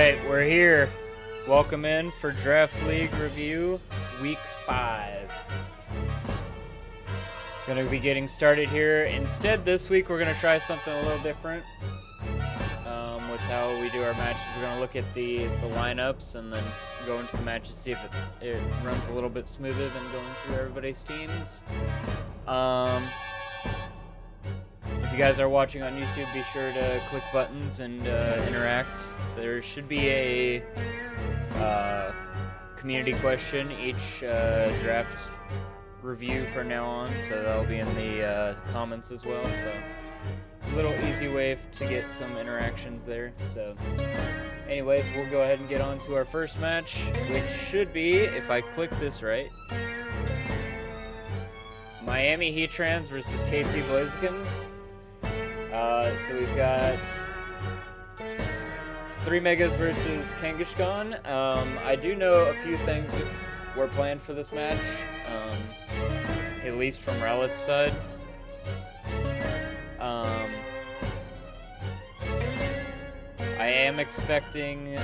Alright, we're here. Welcome in for Draft League Review, Week 5. Gonna be getting started here. Instead, this week we're gonna try something a little different with how we do our matches. We're gonna look at the lineups and then go into the matches, see if it runs a little bit smoother than going through everybody's teams. If you guys are watching on YouTube, be sure to click buttons and interact. There should be a community question each draft review from now on, so that'll be in the comments as well. So a little easy way to get some interactions there. So anyways, we'll go ahead and get on to our first match, which should be, if I click this right, Miami Heatrans versus KC Blazekins. So we've got 3 Megas versus Kangaskhan. I do know a few things that were planned for this match, at least from Rowlett's side. I am expecting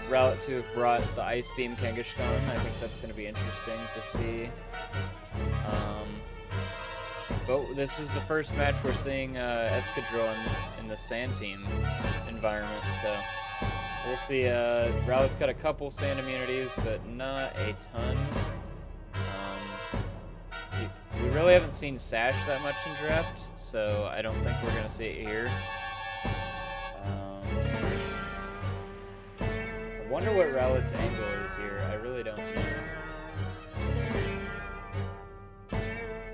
Rowlett to have brought the Ice Beam Kangaskhan. I think that's going to be interesting to see. But this is the first match we're seeing Escadrille in the Sand Team environment, so we'll see. Rowlett's got a couple Sand immunities, but not a ton. We really haven't seen Sash that much in draft, so I don't think we're going to see it here. I wonder what Rowlett's angle is here. I really don't know.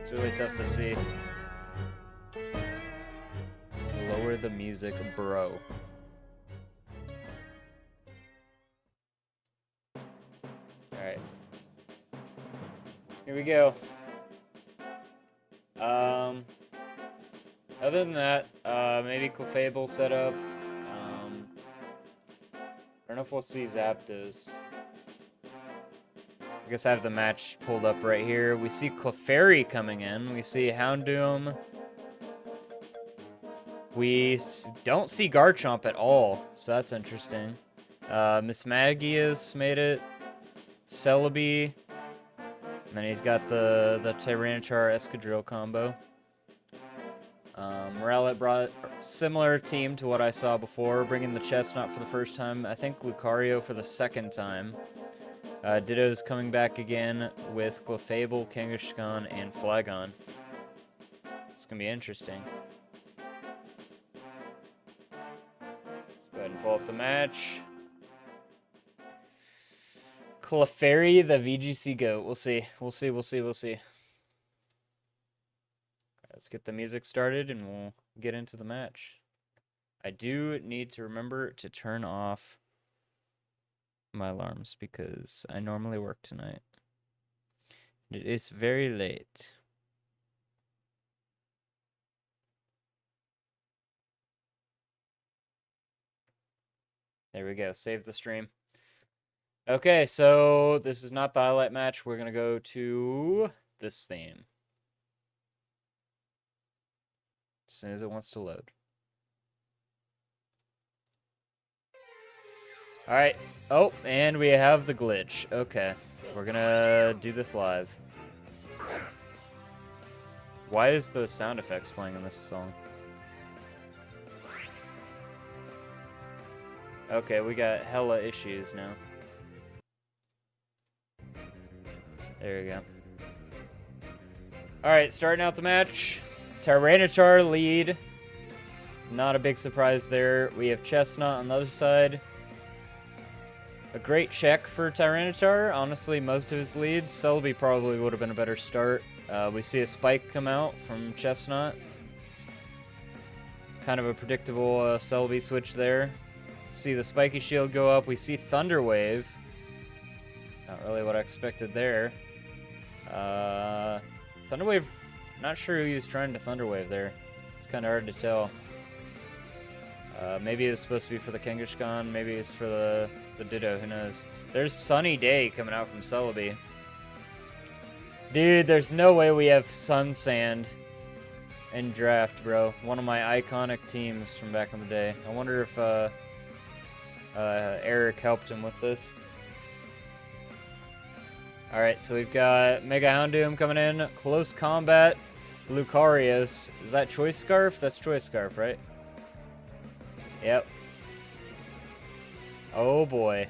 It's really tough to see. Lower the music, bro. Alright. Here we go. Other than that, maybe Clefairy set up. I don't know if we'll see Zapdos. I guess I have the match pulled up right here. We see Clefairy coming in. We see Houndoom. We don't see Garchomp at all, so that's interesting. Miss Magius made it. Celebi. And then he's got the Tyranitar Escadrille combo. Rowlett brought a similar team to what I saw before, bringing the Chestnut for the first time. I think Lucario for the second time. Ditto's coming back again with Clefairy, Kangaskhan, and Flygon. It's going to be interesting. Let's go ahead and pull up the match. Clefairy, the VGC GOAT. We'll see. We'll see. Let's get the music started and we'll get into the match. I do need to remember to turn off my alarms because I normally work tonight. It is very late. There we go. Save the stream. Okay, so this is not the highlight match. We're going to go to this theme as soon as it wants to load. Alright. Oh, and we have the glitch. Okay. We're gonna do this live. Why is the sound effects playing in this song? Okay, we got hella issues now. There we go. Alright, starting out the match. Tyranitar lead. Not a big surprise there. We have Chestnut on the other side. A great check for Tyranitar. Honestly, most of his leads. Celebi probably would have been a better start. We see a Spike come out from Chestnut. Kind of a predictable Celebi switch there. See the Spiky Shield go up. We see Thunder Wave. Not really what I expected there. Thunder Wave, not sure who he was trying to Thunder Wave there. It's kind of hard to tell. Maybe it was supposed to be for the Kangaskhan. Maybe it's for the Ditto. Who knows? There's Sunny Day coming out from Celebi. Dude, there's no way we have Sun Sand in draft, bro. One of my iconic teams from back in the day. I wonder if Eric helped him with this. Alright, so we've got Mega Houndoom coming in. Close Combat. Lucarius. Is that Choice Scarf? That's Choice Scarf, right? Yep. Oh boy.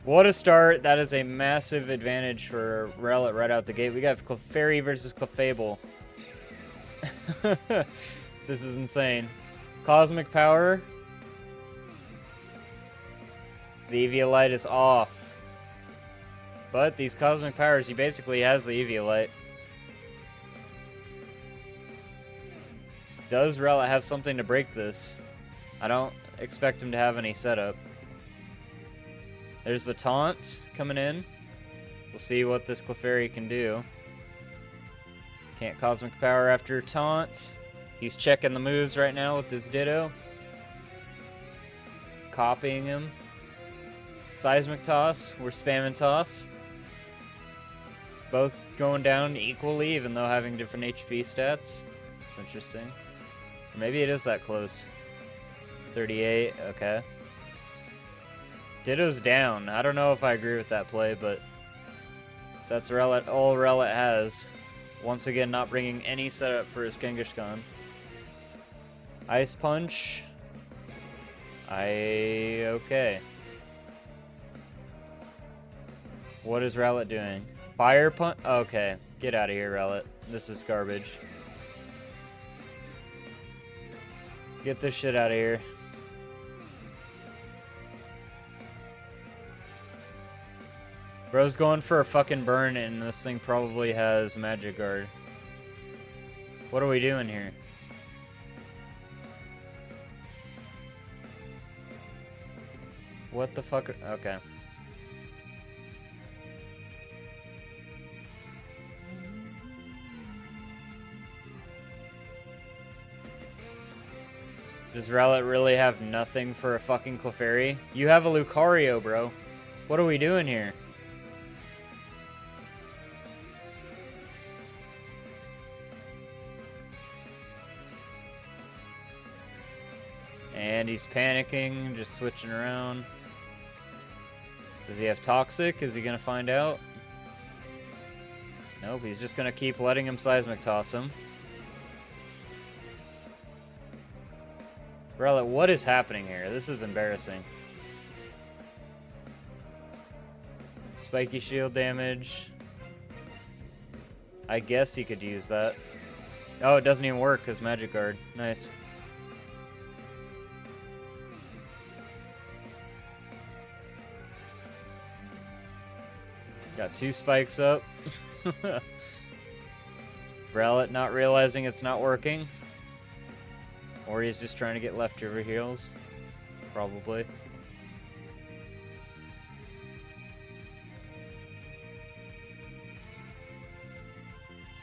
What a start. That is a massive advantage for Rowlet right out the gate. We got Clefairy versus Clefable. This is insane. Cosmic Power. The Eviolite is off. But these Cosmic Powers, he basically has the Eviolite. Does Rowlet have something to break this? I don't expect him to have any setup. There's the taunt coming in. We'll see what this Clefairy can do. Can't Cosmic Power after taunt. He's checking the moves right now with his Ditto. Copying him. Seismic Toss. We're spamming Toss. Both going down equally, even though having different HP stats. It's interesting. Maybe it is that close. 38, okay. Ditto's down. I don't know if I agree with that play, but if that's all Rowlet has. Once again, not bringing any setup for his Kangaskhan. Ice Punch. Okay. What is Rowlet doing? Fire Punch? Okay. Get out of here, Rowlet. This is garbage. Get this shit out of here. Bro's going for a fucking burn, and this thing probably has Magic Guard. What are we doing here? What the fuck? Okay. Does Rowlet really have nothing for a fucking Clefairy? You have a Lucario, bro. What are we doing here? And he's panicking, just switching around. Does he have Toxic? Is he gonna find out? Nope, he's just gonna keep letting him Seismic Toss him. Rowlet, what is happening here? This is embarrassing. Spiky shield damage. I guess he could use that. Oh, it doesn't even work because Magic Guard. Nice. Got 2 spikes up. Rowlet not realizing it's not working. Or he's just trying to get leftover heals. Probably.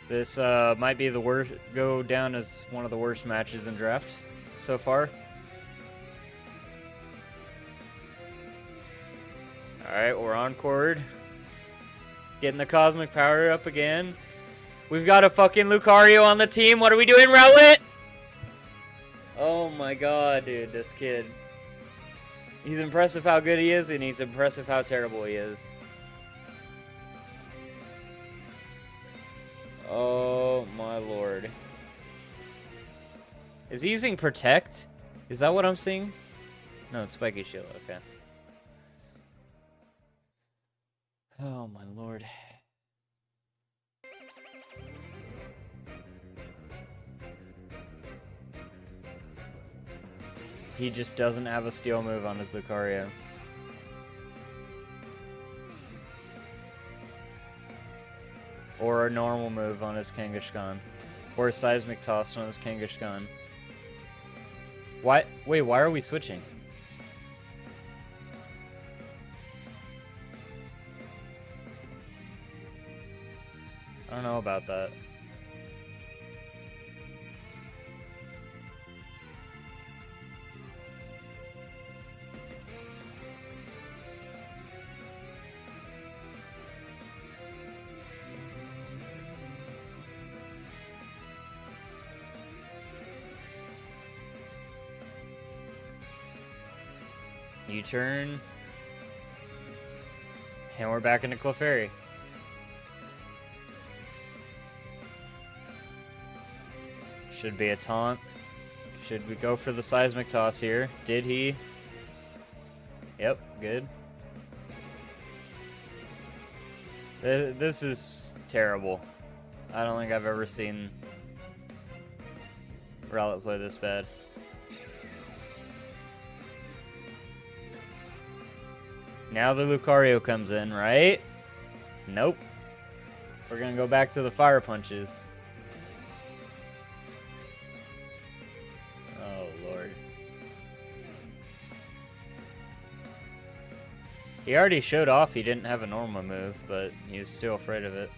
This might be the worst, go down as one of the worst matches in drafts so far. Alright, we're on Cord. Getting the Cosmic Power up again. We've got a fucking Lucario on the team. What are we doing, Rowlet? Oh my god, dude, this kid. He's impressive how good he is, and he's impressive how terrible he is. Oh my lord. Is he using Protect? Is that what I'm seeing? No, it's Spiky Shield, okay. Oh my lord. He just doesn't have a steel move on his Lucario. Or a normal move on his Kangaskhan. Or a Seismic Toss on his Kangaskhan. Why? Wait, why are we switching? I don't know about that. U-turn. And we're back into Clefairy. Should be a taunt. Should we go for the seismic toss here? Did he? Yep, good. This is terrible. I don't think I've ever seen Rowlet play this bad. Now the Lucario comes in, right? Nope. We're gonna go back to the fire punches. Oh, Lord. He already showed off he didn't have a normal move, but he was still afraid of it.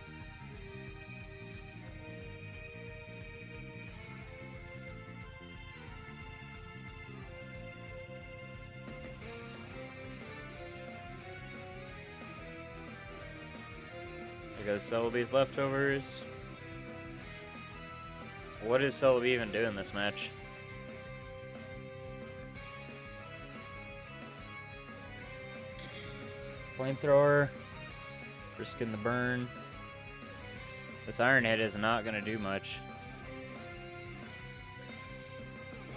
There goes Celebi's leftovers. What is Celebi even doing this match? Flamethrower. Risking the burn. This Iron Head is not going to do much.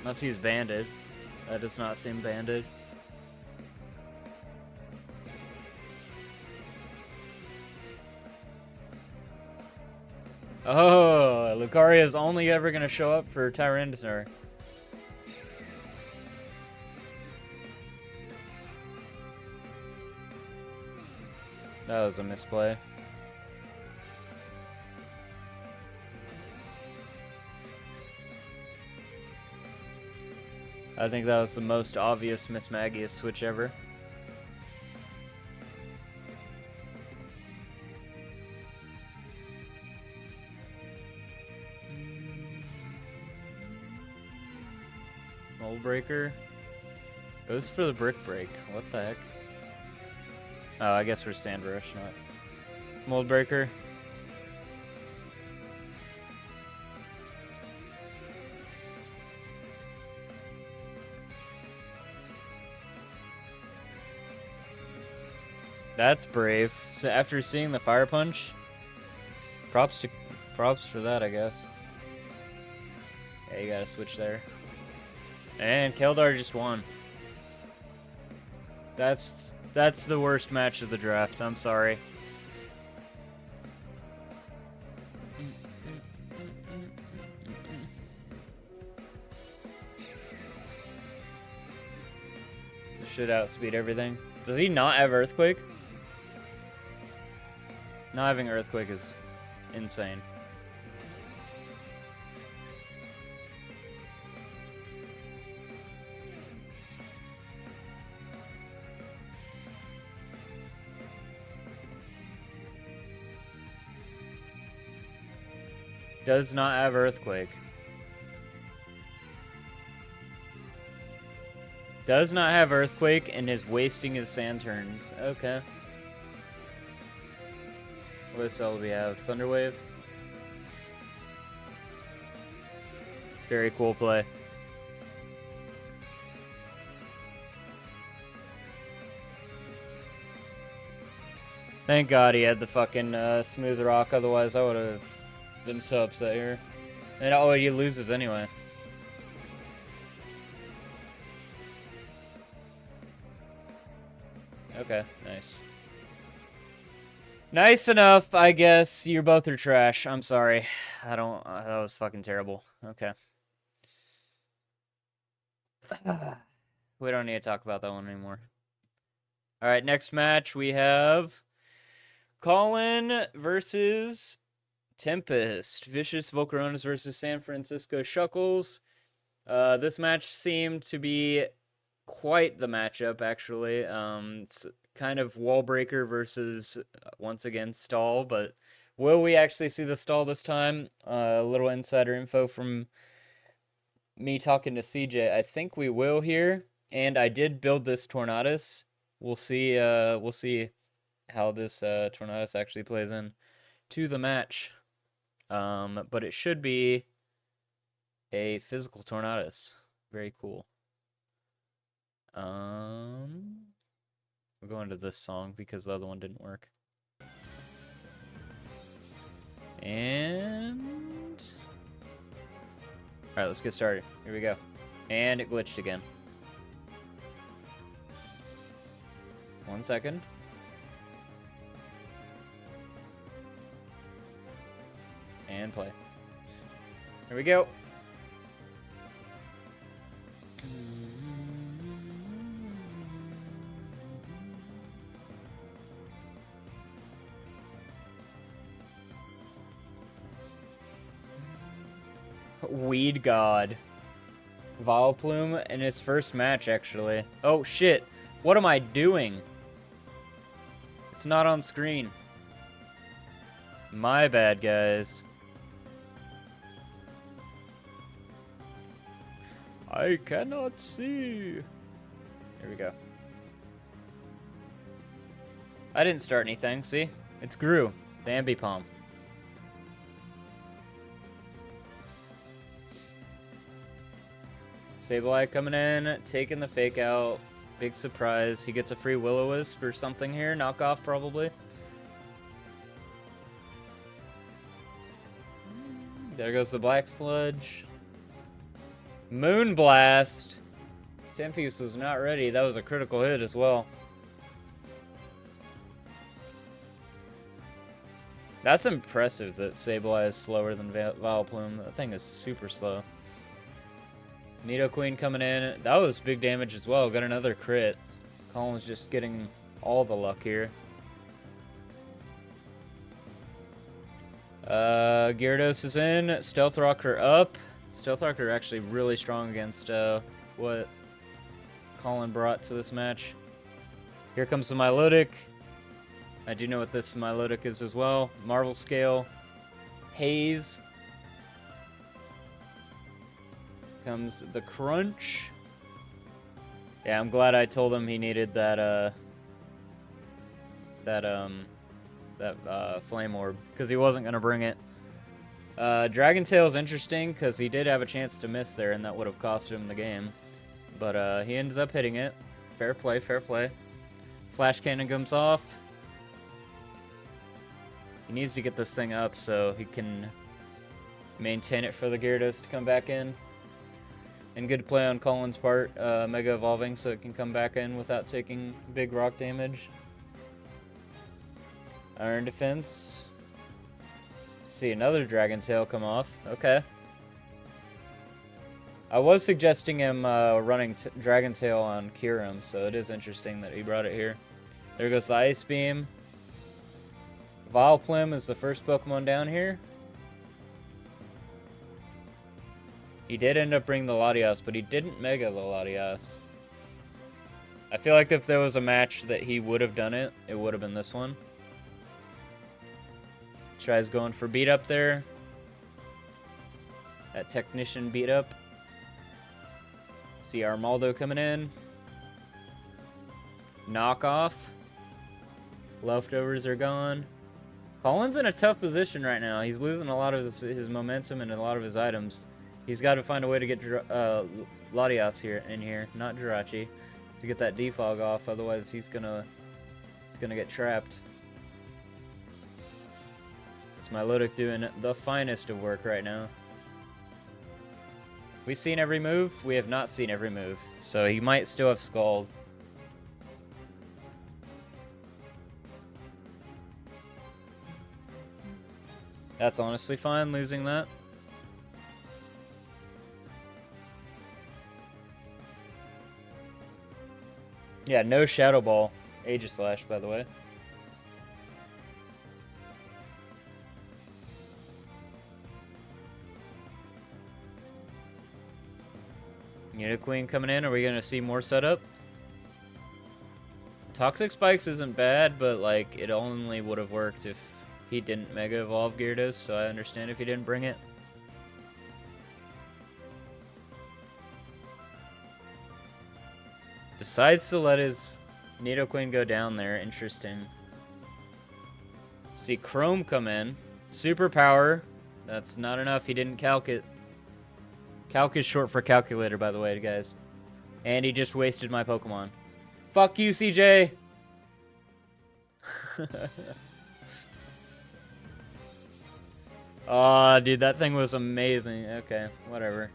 Unless he's banded. That does not seem banded. Oh, Lucario is only ever going to show up for Tyranitar. That was a misplay. I think that was the most obvious Miss Magius switch ever. Mold Breaker. Goes for the Brick Break. What the heck? Oh, I guess we're Sand Rush, not Mold Breaker. That's brave. So after seeing the Fire Punch, props for that, I guess. Yeah, you gotta switch there. And Keldar just won. That's the worst match of the draft. I'm sorry. This should outspeed everything. Does he not have Earthquake? Not having Earthquake is insane. Does not have Earthquake. Does not have Earthquake and is wasting his sand turns. Okay. What does Celebi have? Thunderwave? Very cool play. Thank God he had the fucking smooth rock, otherwise I would have been so upset here. And oh, he loses anyway. Okay, nice. Nice enough, I guess. You both are trash. I'm sorry. I don't... that was fucking terrible. Okay. We don't need to talk about that one anymore. Alright, next match we have Colin versus Tempest. Vicious Volcaronis versus San Francisco Shuckles. This match seemed to be quite the matchup, actually. It's kind of wall breaker versus, once again, stall, but will we actually see the stall this time? A little insider info from me talking to CJ. I think we will here, and I did build this Tornadus. We'll see how this Tornadus actually plays in to the match. But it should be a physical Tornadus. Very cool. go into this song because the other one didn't work. And... Alright, let's get started. Here we go. And it glitched again. 1 second. And play. Here we go. Weed God. Vileplume in its first match, actually. Oh, shit. What am I doing? It's not on screen. My bad, guys. I cannot see. Here we go. I didn't start anything, see? It's Gru, the Ambipom. Sableye coming in, taking the fake out. Big surprise. He gets a free Will-O-Wisp or something here. Knockoff, probably. There goes the Black Sludge. Moonblast. Tempest was not ready. That was a critical hit as well. That's impressive that Sableye is slower than Vileplume. That thing is super slow. Nidoqueen coming in. That was big damage as well. Got another crit. Colin's just getting all the luck here. Gyarados is in. Stealth Rocker up. Stealth Rocker actually really strong against what Colin brought to this match. Here comes the Milotic. I do know what this Milotic is as well. Marvel Scale. Haze. Comes the Crunch. Yeah, I'm glad I told him he needed that Flame Orb, because he wasn't going to bring it. Dragon Tail is interesting, because he did have a chance to miss there, and that would have cost him the game. But he ends up hitting it. Fair play, fair play. Flash Cannon comes off. He needs to get this thing up so he can maintain it for the Gyarados to come back in. And good play on Colin's part, Mega Evolving so it can come back in without taking big rock damage. Iron Defense. See another Dragon Tail come off. Okay. I was suggesting him running Dragon Tail on Kyurem, so it is interesting that he brought it here. There goes the Ice Beam. Vileplume is the first Pokemon down here. He did end up bringing the Latias, but he didn't Mega the Latias. I feel like if there was a match that he would have done it, it would have been this one. Tries going for beat up there. That Technician beat up. See Armaldo coming in. Knockoff. Leftovers are gone. Colin's in a tough position right now. He's losing a lot of his momentum and a lot of his items. He's got to find a way to get Latias here in here, not Jirachi, to get that defog off. Otherwise, he's gonna get trapped. It's Milotic doing the finest of work right now. We've seen every move. We have not seen every move, so he might still have Scald. That's honestly fine, losing that. Yeah, no Shadow Ball. Aegislash, by the way. Nidoqueen coming in. Are we going to see more setup? Toxic Spikes isn't bad, but like it only would have worked if he didn't Mega Evolve Gyarados, so I understand if he didn't bring it. Decides to let his Nidoqueen go down there. Interesting. See Chrome come in. Superpower. That's not enough. He didn't calc it. Calc is short for calculator, by the way, guys. And he just wasted my Pokemon. Fuck you, CJ! Oh, dude, that thing was amazing. Okay, whatever.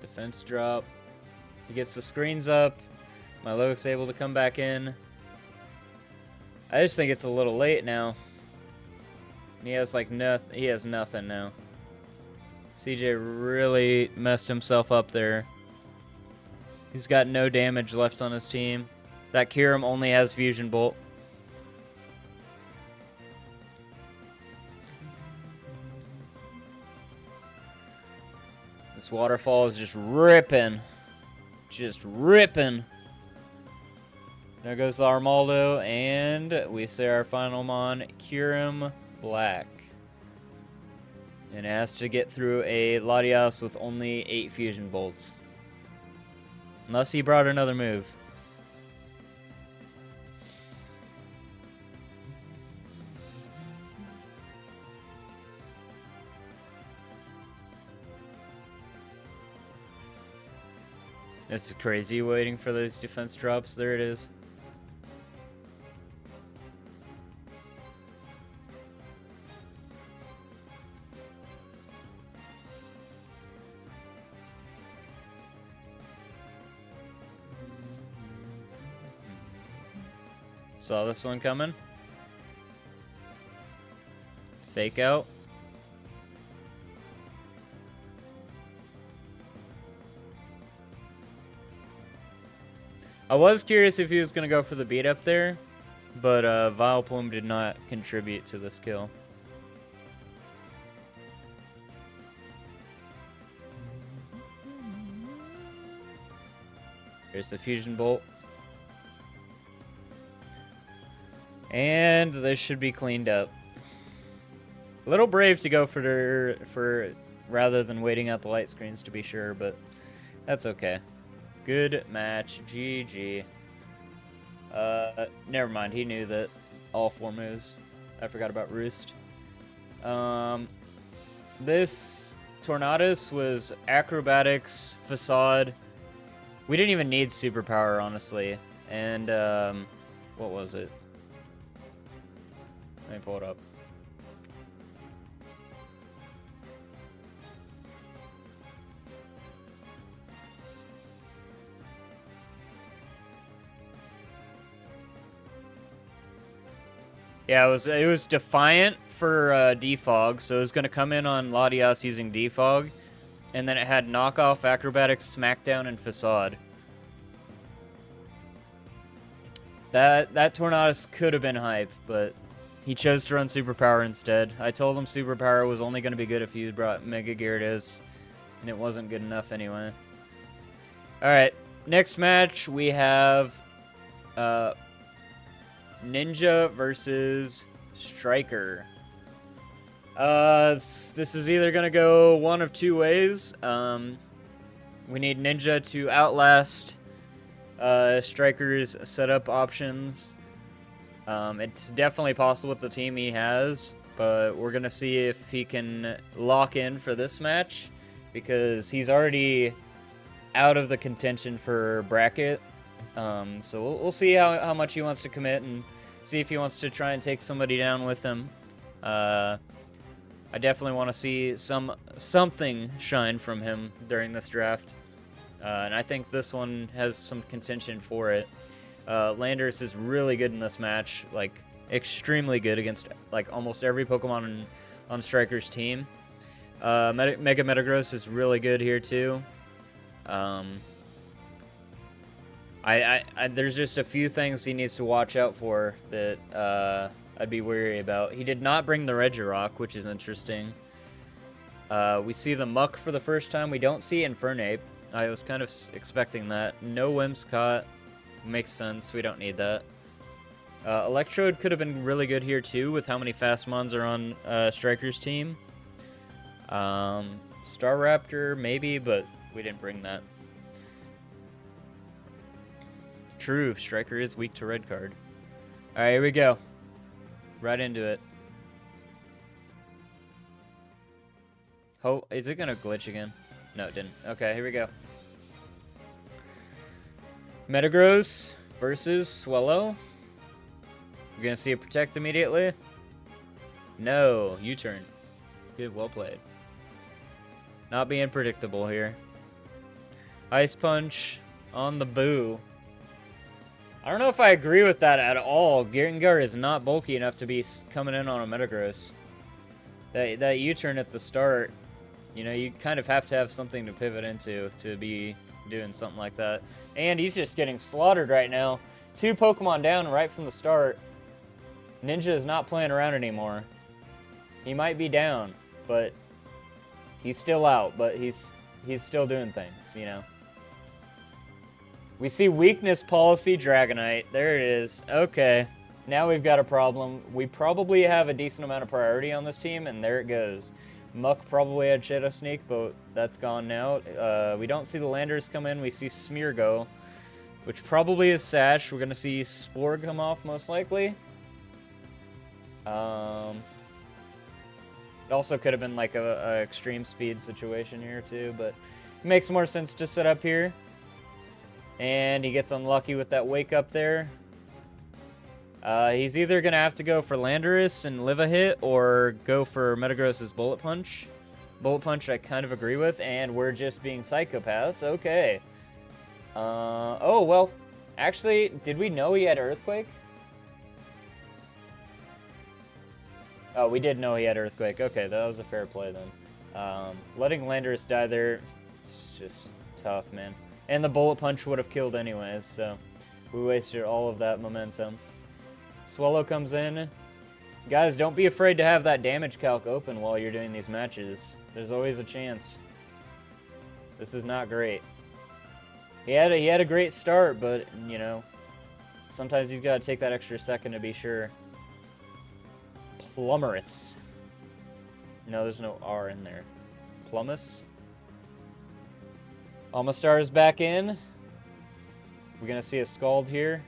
Defense drop. He gets the screens up. My Logic's able to come back in. I just think it's a little late now. He has like nothing. He has nothing now. CJ really messed himself up there. He's got no damage left on his team. That Kirim only has Fusion Bolt. This waterfall is just ripping. Just ripping. There goes the Armaldo, and we say our final mon, Kirim Black. And it has to get through a Latias with only 8 Fusion Bolts. Unless he brought another move. This is crazy waiting for those defense drops. There it is. Saw this one coming. Fake out. I was curious if he was going to go for the beat up there, but Vileplume did not contribute to this kill. Here's the Fusion Bolt. And this should be cleaned up. A little brave to go for rather than waiting out the light screens to be sure, but that's okay. Good match. GG. Never mind. He knew that all 4 moves. I forgot about Roost. This Tornadus was Acrobatics, Facade. We didn't even need Superpower, honestly. And, what was it? Let me pull it up. Yeah, it was Defiant for Defog, so it was going to come in on Latias using Defog, and then it had Knockoff, Acrobatics, Smackdown, and Facade. That Tornadus could have been hype, but he chose to run Superpower instead. I told him Superpower was only going to be good if you brought Mega Gyarados, and it wasn't good enough anyway. Alright, next match we have Ninja versus Striker. This is either going to go one of 2 ways. We need Ninja to outlast Striker's setup options. It's definitely possible with the team he has, but we're going to see if he can lock in for this match, because he's already out of the contention for bracket. So we'll see how much he wants to commit and see if he wants to try and take somebody down with him. I definitely want to see something shine from him during this draft. And I think this one has some contention for it. Landorus is really good in this match, like extremely good against like almost every Pokemon on Striker's team. Mega Metagross is really good here too. There's just a few things he needs to watch out for that I'd be wary about. He did not bring the Regirock, which is interesting. We see the Muck for the first time. We don't see Infernape. I was kind of expecting that. No Whimsicott. Makes sense. We don't need that. Electrode could have been really good here too, with how many fast mons are on Striker's team. Staraptor, maybe, but we didn't bring that. True, Striker is weak to red card. Alright, here we go. Right into it. Oh, is it gonna glitch again? No, it didn't. Okay, here we go. Metagross versus Swellow. We're gonna see it protect immediately. No, U-turn. Good, well played. Not being predictable here. Ice Punch on the Boo. I don't know if I agree with that at all. Gengar is not bulky enough to be coming in on a Metagross. That U-turn at the start, you know, you kind of have to have something to pivot into to be doing something like that. And he's just getting slaughtered right now. 2 Pokemon down right from the start. Ninja is not playing around anymore. He might be down, but he's still out, but he's still doing things, you know. We see weakness policy Dragonite. There it is. Okay. Now we've got a problem. We probably have a decent amount of priority on this team, and there it goes. Muck probably had Shadow Sneak, but that's gone now. We don't see the Landers come in. We see Smeargle, which probably is Sash. We're going to see Spore come off, most likely. It also could have been like a extreme speed situation here, too, but it makes more sense to set up here. And he gets unlucky with that wake up there. He's either going to have to go for Landorus and live a hit or go for Metagross's Bullet Punch. Bullet Punch I kind of agree with, and we're just being psychopaths. Okay. Oh, well, actually, did we know he had Earthquake? Oh, we did know he had Earthquake. Okay, that was a fair play then. Letting Landorus die there, it's just tough, man. And the Bullet Punch would have killed anyways, so we wasted all of that momentum. Swellow comes in. Guys, don't be afraid to have that damage calc open while you're doing these matches. There's always a chance. This is not great. He had a great start, but, you know, sometimes he's got to take that extra second to be sure. Plummerous. No, there's no R in there. Plumus. Almastar is back in. We're going to see a Scald here.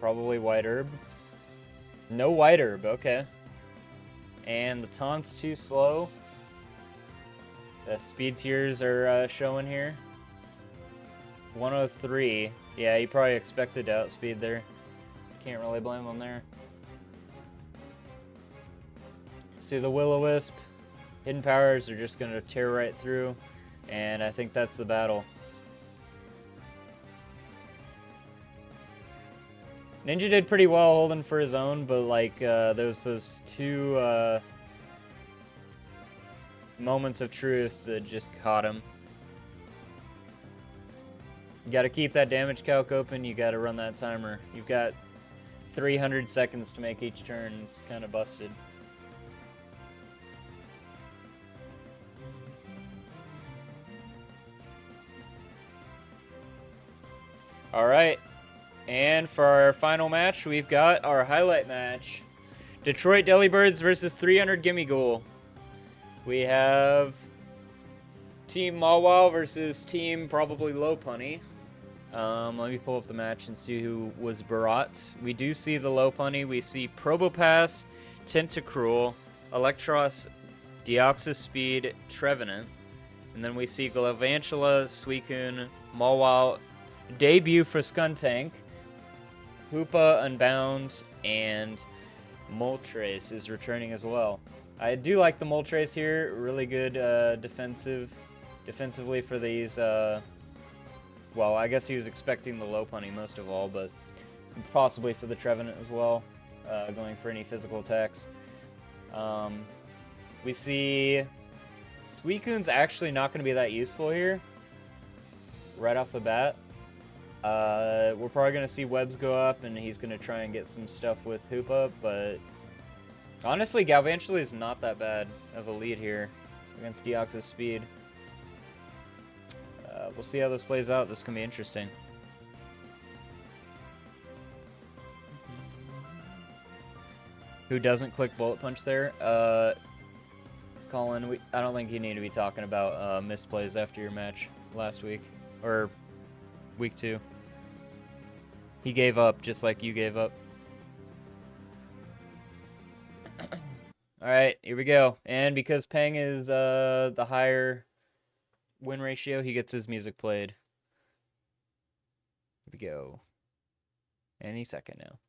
Probably White Herb. No White Herb, okay. And the taunt's too slow. The speed tiers are showing here. 103. Yeah, he probably expected to outspeed there. Can't really blame him there. See the Will-O-Wisp. Hidden powers are just going to tear right through. And I think that's the battle. Ninja did pretty well holding for his own, but like those 2 moments of truth that just caught him. You got to keep that damage calc open. You got to run that timer. You've got 300 seconds to make each turn. It's kind of busted. All right, and for our final match, we've got our highlight match. Detroit Delibirds versus 300 Gimmighoul. We have Team Mawile versus Team probably Lopunny. Let me pull up the match and see who was brought. We do see the Lopunny. We see Probopass, Tentacruel, Electros, Deoxys Speed, Trevenant. And then we see Galvantula, Suicune, Mawile, Debut for Skuntank, Hoopa, Unbound, and Moltres is returning as well. I do like the Moltres here. Really good defensively for these. Well, I guess he was expecting the Lopunny most of all, but possibly for the Trevenant as well, going for any physical attacks. We see Suicune's actually not going to be that useful here right off the bat. We're probably going to see webs go up, and he's going to try and get some stuff with Hoopa, but honestly, Galvantula is not that bad of a lead here against Deoxys Speed. We'll see how this plays out. This can be interesting. Who doesn't click Bullet Punch there? Colin, I don't think you need to be talking about misplays after your match last week, or week 2. He gave up just like you gave up. Alright, here we go. And because Peng is the higher win ratio, he gets his music played. Here we go. Any second now.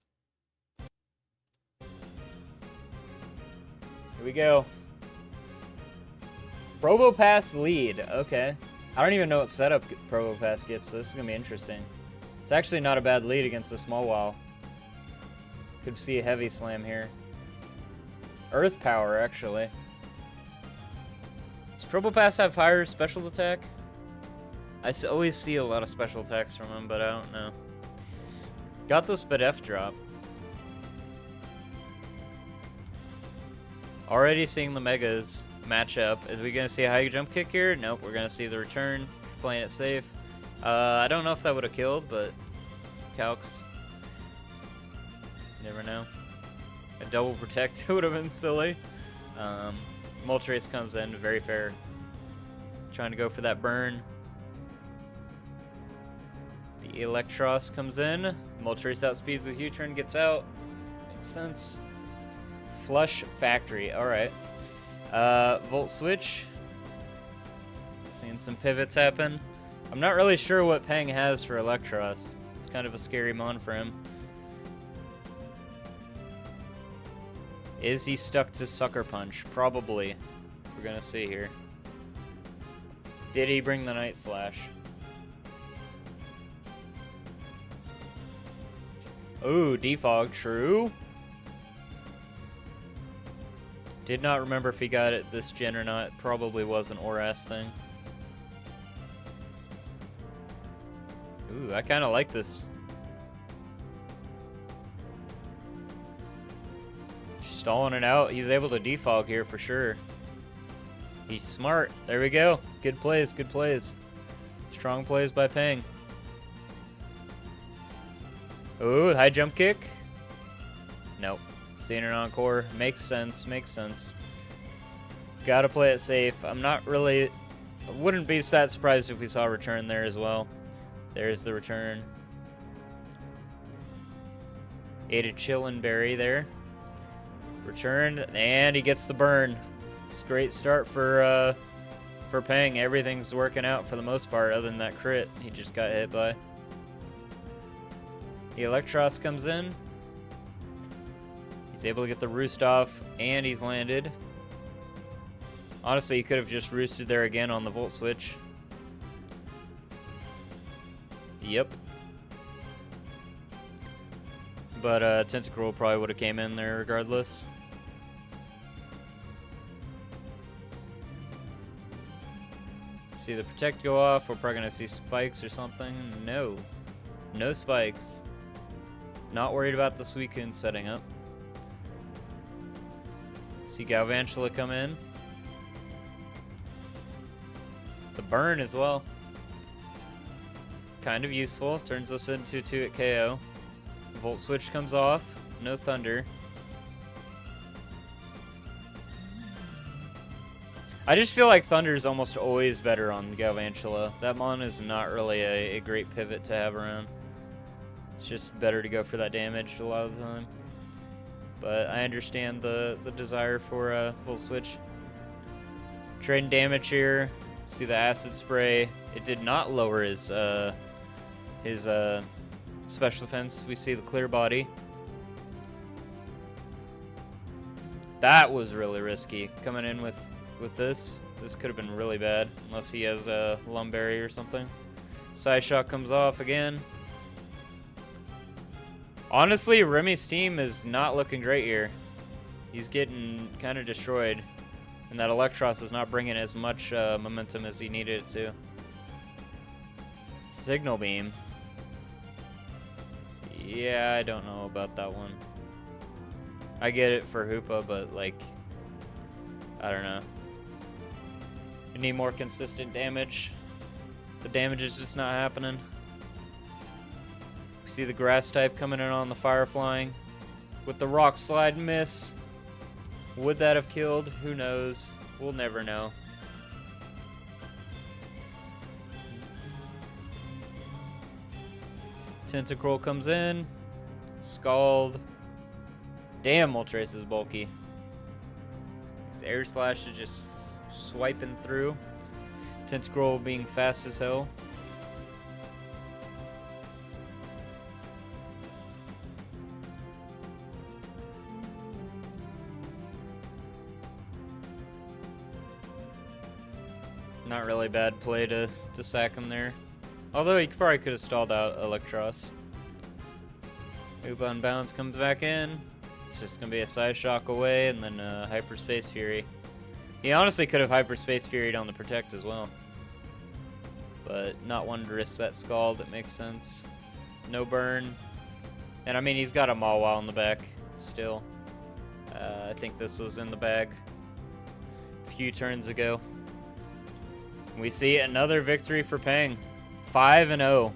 Here we go. Probopass lead. Okay. I don't even know what setup Probopass gets, so this is going to be interesting. It's actually not a bad lead against the small WoW. Could see a heavy slam here. Earth power, actually. Does Probopass have higher special attack? I always see a lot of special attacks from him, but I don't know. Got the Spadef drop. Already seeing the megas match up. Is we gonna see a high jump kick here? Nope, we're gonna see the return. Playing it safe. I don't know if that would have killed, but calcs. Never know. A double protect would have been silly. Moltres comes in, very fair. Trying to go for that burn. The Electros comes in. Moltres outspeeds with U-turn, gets out. Makes sense. Flush Factory, alright. Volt Switch. Seeing some pivots happen. I'm not really sure what Peng has for Electros. It's kind of a scary mon for him. Is he stuck to Sucker Punch? Probably. We're gonna see here. Did he bring the Night Slash? Ooh, Defog, true. Did not remember if he got it this gen or not. Probably was an ORAS thing. Ooh, I kind of like this. Stalling it out. He's able to defog here for sure. He's smart. There we go. Good plays, good plays. Strong plays by Peng. Ooh, high jump kick. Nope. Seeing an encore. Makes sense, makes sense. Gotta play it safe. I'm not really... I wouldn't be that surprised if we saw a return there as well. There's the return. Ate a chillin' berry there. Return, and he gets the burn. It's a great start for Peng. Everything's working out for the most part, other than that crit he just got hit by. The Electros comes in. He's able to get the roost off, and he's landed. Honestly, he could have just roosted there again on the Volt Switch. Yep. But Tentacruel probably would have came in there regardless. See the protect go off. We're probably going to see spikes or something. No. No spikes. Not worried about the Suicune setting up. See Galvantula come in. The burn as well. Kind of useful. Turns us into 2 at KO. Volt Switch comes off. No Thunder. I just feel like Thunder is almost always better on Galvantula. That mon is not really a great pivot to have around. It's just better to go for that damage a lot of the time. But I understand the desire for Volt Switch. Trading damage here. See the Acid Spray. It did not lower his special defense. We see the clear body. That was really risky. Coming in with this. This could have been really bad. Unless he has a Lumberry or something. Side Shot comes off again. Honestly, Remy's team is not looking great here. He's getting kind of destroyed. And that Electros is not bringing as much momentum as he needed it to. Signal Beam. Yeah, I don't know about that one. I get it for Hoopa, but like, I don't know. We need more consistent damage. The damage is just not happening. We see the grass type coming in on the fire flying. With the rock slide miss. Would that have killed? Who knows? We'll never know. Tentacruel comes in. Scald. Damn, Moltres is bulky. His air slash is just swiping through. Tentacruel being fast as hell. Not really bad play to sack him there. Although he probably could have stalled out Electros. Uba Unbounce comes back in. It's just going to be a Side Shock away and then Hyperspace Fury. He honestly could have Hyperspace Fury'd on the Protect as well. But not wanting to risk that Scald, it makes sense. No burn. And I mean, he's got a Mawile in the back still. I think this was in the bag a few turns ago. We see another victory for Peng. 5-0.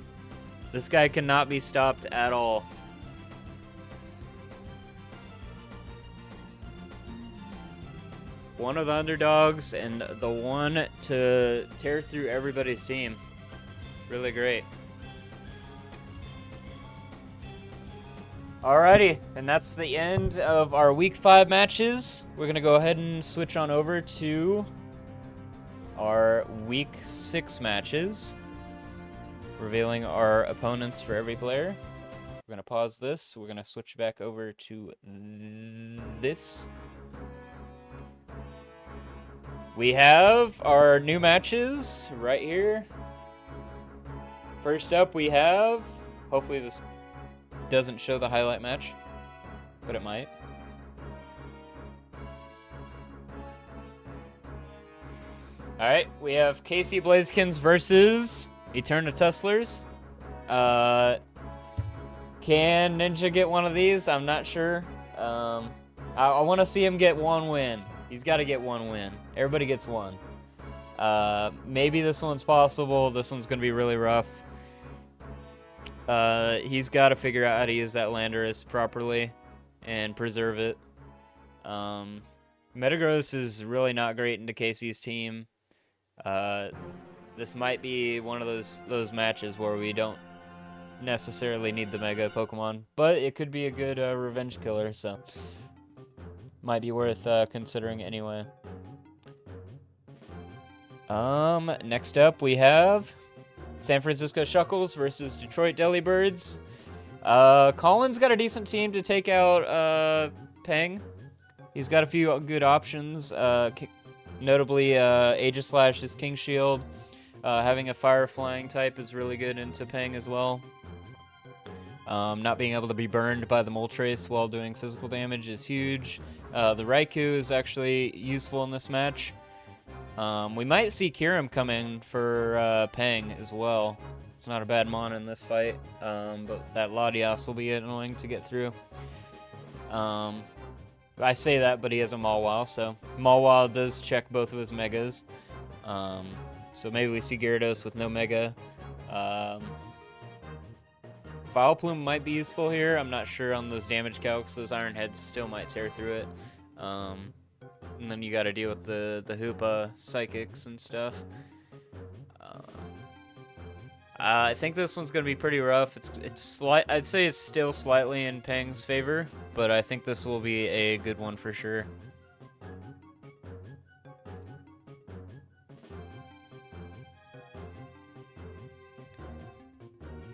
This guy cannot be stopped at all. One of the underdogs and the one to tear through everybody's team. Really great. Alrighty, and that's the end of our Week 5 matches. We're going to go ahead and switch on over to our Week 6 matches, revealing our opponents for every player. We're going to pause this. We're going to switch back over to this. We have our new matches right here. First up, we have, hopefully this doesn't show the highlight match, but it might. Alright, we have Casey Blazekins versus Eterna Tusslers. Can Ninja get one of these? I'm not sure. I want to see him get one win. He's got to get one win. Everybody gets one. Maybe this one's possible. This one's going to be really rough. He's got to figure out how to use that Landorus properly and preserve it. Metagross is really not great into Casey's team. This might be one of those matches where we don't necessarily need the Mega Pokemon, but it could be a good revenge killer, so might be worth considering anyway. Next up we have San Francisco Shuckles versus Detroit Delibirds. Colin's got a decent team to take out Peng. He's got a few good options, notably Aegislash's King Shield. Having a Fire Flying type is really good into Peng as well. Not being able to be burned by the Moltres while doing physical damage is huge. The Raikou is actually useful in this match. We might see Kyurem come in for Peng as well. It's not a bad mon in this fight, but that Latias will be annoying to get through. I say that, but he has a Mawile, so Mawile does check both of his Megas. So maybe we see Gyarados with no Mega. Vileplume might be useful here. I'm not sure on those damage calcs. Those Iron Heads still might tear through it. And then you got to deal with the Hoopa Psychics and stuff. I think this one's going to be pretty rough. I'd say it's still slightly in Peng's favor, but I think this will be a good one for sure.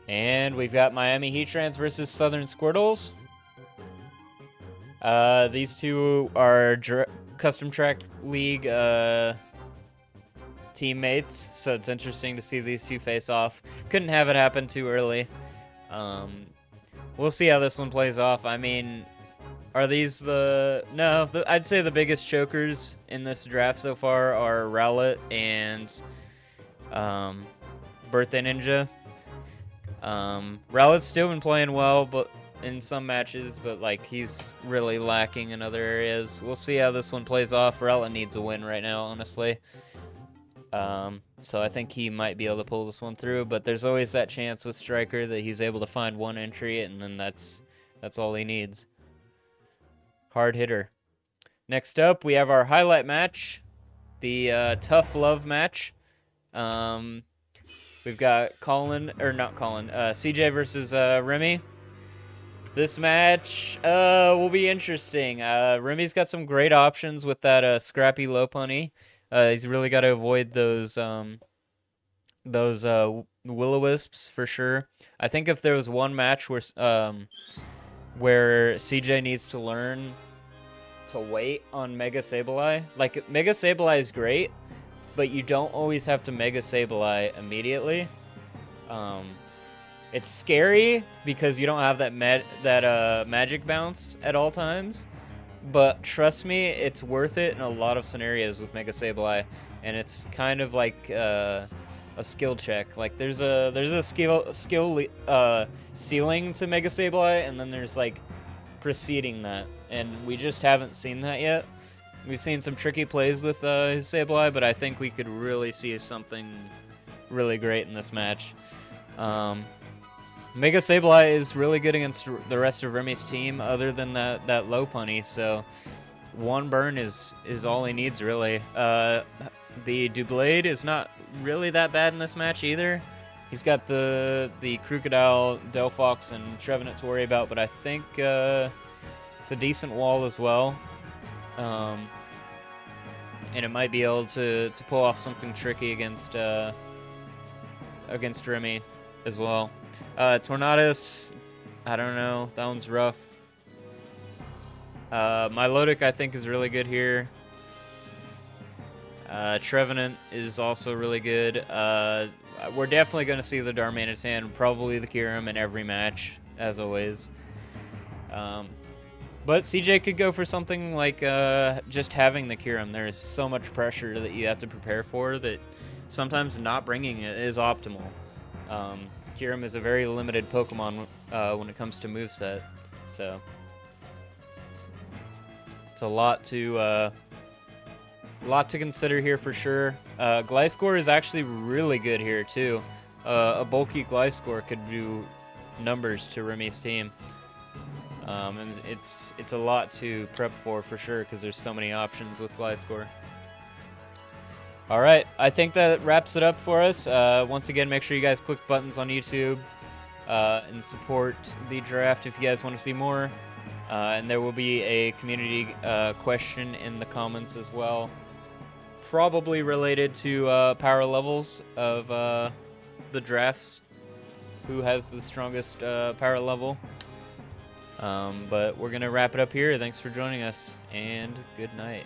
And we've got Miami Heatrans versus Southern Squirtles. These two are Custom Track League teammates, so it's interesting to see these two face off. Couldn't have it happen too early. We'll see how this one plays off. I mean, are these I'd say the biggest chokers in this draft so far are Rowlet and Birthday Ninja. Rowlet's still been playing well, but in some matches, but like he's really lacking in other areas. We'll see how this one plays off. Rowlet needs a win right now, honestly. So I think he might be able to pull this one through, but there's always that chance with Striker that he's able to find one entry, and then that's all he needs. Hard hitter. Next up, we have our highlight match, the Tough Love match. We've got CJ versus Remy. This match will be interesting. Remy's got some great options with that scrappy low punny. He's really got to avoid those will-o-wisps for sure. I think if there was one match where CJ needs to learn to wait on Mega Sableye, like Mega Sableye is great, but you don't always have to Mega Sableye immediately. It's scary because you don't have that magic bounce at all times, but trust me, it's worth it in a lot of scenarios with Mega Sableye, and it's kind of like a skill check. Like there's a skill ceiling to Mega Sableye, and then there's like preceding that, and we just haven't seen that yet. We've seen some tricky plays with his Sableye, but I think we could really see something really great in this match. Mega Sableye is really good against the rest of Remy's team, other than that low punny, so one burn is all he needs, really. The Doublade is not really that bad in this match either. He's got the Crocodile, Delphox, and Trevenant to worry about, but I think it's a decent wall as well. And it might be able to pull off something tricky against Remy as well. Tornadus, I don't know. That one's rough. Milotic, I think, is really good here. Trevenant is also really good. We're definitely going to see the Darmanitan, probably the Kyurem in every match, as always. But CJ could go for something like just having the Kyurem. There's so much pressure that you have to prepare for that sometimes not bringing it is optimal. Kyurem is a very limited Pokemon when it comes to moveset, so it's a lot to consider here for sure. Gliscor is actually really good here too. A bulky Gliscor could do numbers to Remy's team. And it's a lot to prep for sure, because there's so many options with Gliscor. All right, I think that wraps it up for us. Once again, make sure you guys click buttons on YouTube and support the draft if you guys want to see more. And there will be a community question in the comments as well, probably related to power levels of the drafts. Who has the strongest power level? But we're going to wrap it up here. Thanks for joining us, and good night.